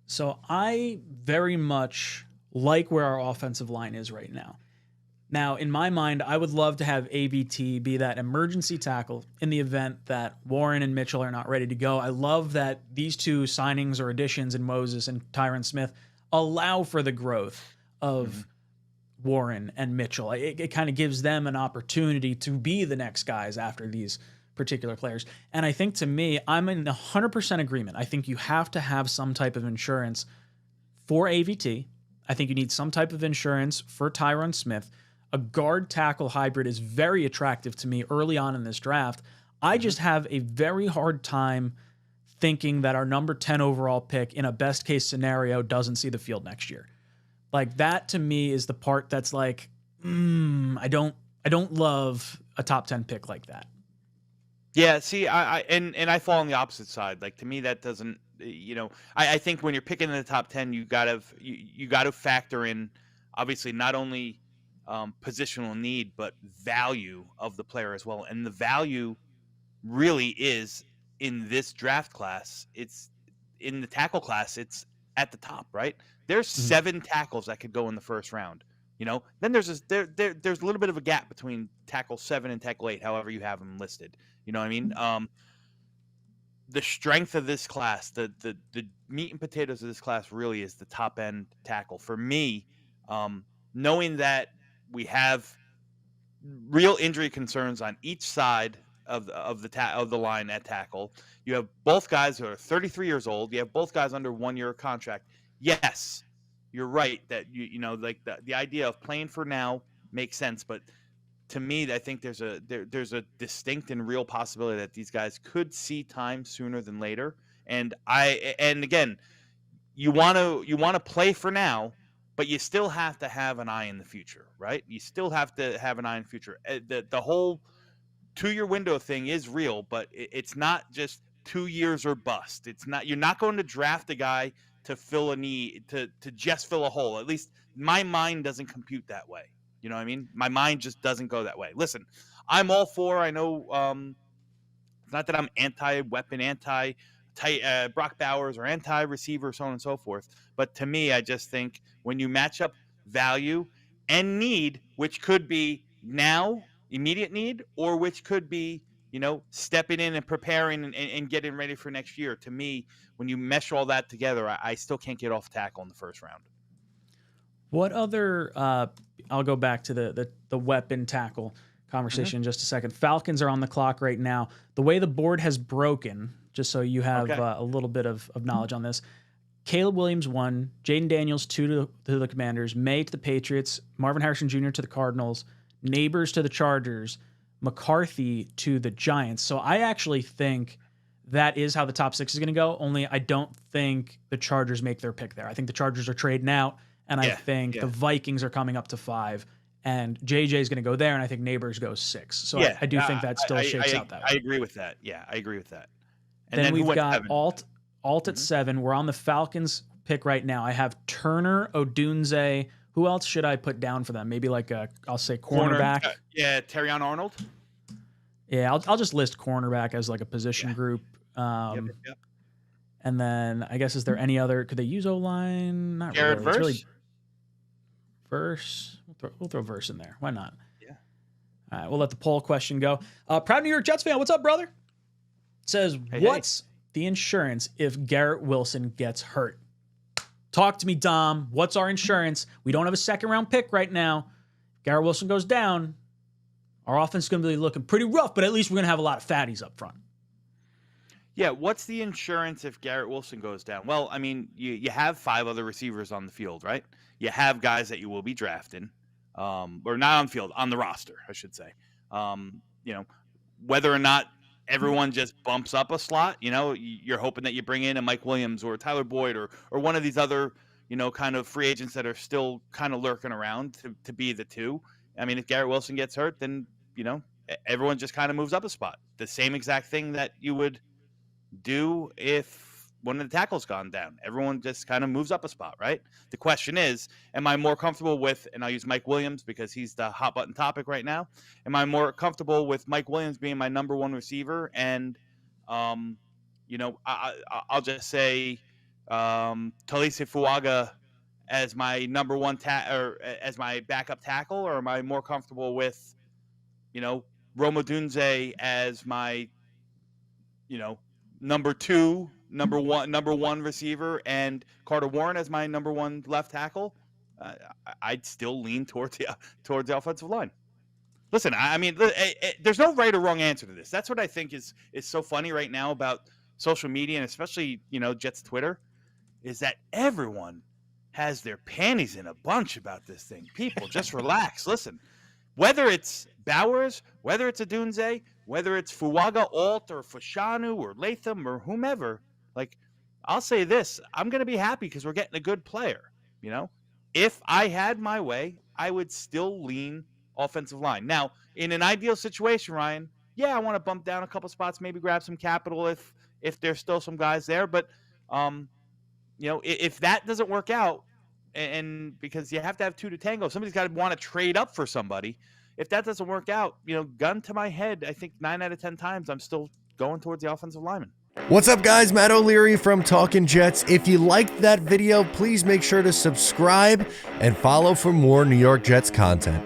So I very much like where our offensive line is right now. Now, in my mind, I would love to have AVT be that emergency tackle in the event that Warren and Mitchell are not ready to go. I love that these two signings or additions in Moses and Tyron Smith allow for the growth of Warren and Mitchell. It kind of gives them an opportunity to be the next guys after these particular players. And I think, to me, I'm in 100% agreement. I think you have to have some type of insurance for AVT. I think you need some type of insurance for Tyron Smith. A guard tackle hybrid is very attractive to me early on in this draft. I just have a very hard time thinking that our number 10 overall pick in a best case scenario doesn't see the field next year. Like, that to me is the part that's like, I don't love a top 10 pick like that. Yeah, see, I fall on the opposite side. Like, to me, that doesn't, I think when you're picking in the top 10, you gotta factor in, obviously, not only positional need, but value of the player as well. And the value really is in this draft class. It's in the tackle class. It's at the top, right? There's 7 tackles that could go in the first round. Then there's there's a little bit of a gap between tackle 7 and tackle 8, however you have them listed. You know what I mean? The strength of this class, the meat and potatoes of this class really is the top end tackle. For me, knowing that we have real injury concerns on each side of the line at tackle. You have both guys who are 33 years old. You have both guys under 1 year contract. Yes, you're right that like the idea of playing for now makes sense, but to me, I think there's a distinct and real possibility that these guys could see time sooner than later. And again, you want to play for now, but you still have to have an eye in the future, right? You still have to have an eye in the future. The whole 2-year window thing is real, but it's not just 2 years or bust. It's not. You're not going to draft a guy to fill a need, to just fill a hole. At least my mind doesn't compute that way. You know what I mean? My mind just doesn't go that way. Listen, I'm all for. I know it's not that I'm anti-weapon, Brock Bowers or anti-receiver, so on and so forth. But to me, I just think when you match up value and need, which could be now, immediate need, or which could be, stepping in and preparing and getting ready for next year. To me, when you mesh all that together, I still can't get off tackle in the first round. What other, I'll go back to the weapon tackle conversation in just a second. Falcons are on the clock right now. The way the board has broken, just so you have a little bit of knowledge on this, Caleb Williams 1, Jaden Daniels 2 to the Commanders, May to the Patriots, Marvin Harrison Jr. to the Cardinals, Neighbors to the Chargers, McCarthy to the Giants. So I actually think that is how the top 6 is going to go, only I don't think the Chargers make their pick there. I think the Chargers are trading out, and I think the Vikings are coming up to 5, and JJ is going to go there, and I think Neighbors goes 6. So I do think that still shakes out that way. I agree with that. Yeah, I agree with that. And then we've got Alt at 7. We're on the Falcons pick right now. I have Turner, Odunze. Who else should I put down for them? Maybe like I'll say cornerback. Terrion Arnold. Yeah, I'll just list cornerback as like a position group. And then I guess, is there any other? Could they use O-line? Not Garrett really. Verse. It's really Verse. We'll throw Verse in there. Why not? Yeah. All right, we'll let the poll question go. Proud New York Jets fan. What's up, brother? It says, what's the insurance if Garrett Wilson gets hurt? Talk to me, Dom. What's our insurance? We don't have a second-round pick right now. Garrett Wilson goes down. Our offense is going to be looking pretty rough, but at least we're going to have a lot of fatties up front. Yeah, what's the insurance if Garrett Wilson goes down? Well, I mean, you have 5 other receivers on the field, right? You have guys that you will be drafting, or not on the field, on the roster, I should say. Whether or not everyone just bumps up a slot, you're hoping that you bring in a Mike Williams or Tyler Boyd or one of these other, kind of free agents that are still kind of lurking around to be the 2. I mean, if Garrett Wilson gets hurt, then, everyone just kind of moves up a spot. The same exact thing that you would do if one of the tackles gone down. Everyone just kind of moves up a spot, right? The question is, am I more comfortable with, and I'll use Mike Williams because he's the hot button topic right now. Am I more comfortable with Mike Williams being my number 1 receiver? And, I'll just say Talise Fuaga as my number one or as my backup tackle, or am I more comfortable with, Rome Odunze as my, number one receiver, and Carter Warren as my number one left tackle? I'd still lean towards the offensive line. Listen, I mean, there's no right or wrong answer to this. That's what I think is so funny right now about social media, and especially, Jets Twitter, is that everyone has their panties in a bunch about this thing. People, just relax. Listen, whether it's Bowers, whether it's Odunze, whether it's Fuaga, Alt, or Fashanu, or Latham, or whomever, like, I'll say this: I'm going to be happy because we're getting a good player. If I had my way, I would still lean offensive line. Now, in an ideal situation, Ryan, I want to bump down a couple spots, maybe grab some capital if there's still some guys there. But if that doesn't work out, and because you have to have two to tango, somebody's got to want to trade up for somebody. If that doesn't work out, gun to my head, I think 9 out of 10 times I'm still going towards the offensive lineman. What's up, guys? Matt O'Leary from Talkin' Jets. If you liked that video, please make sure to subscribe and follow for more New York Jets content.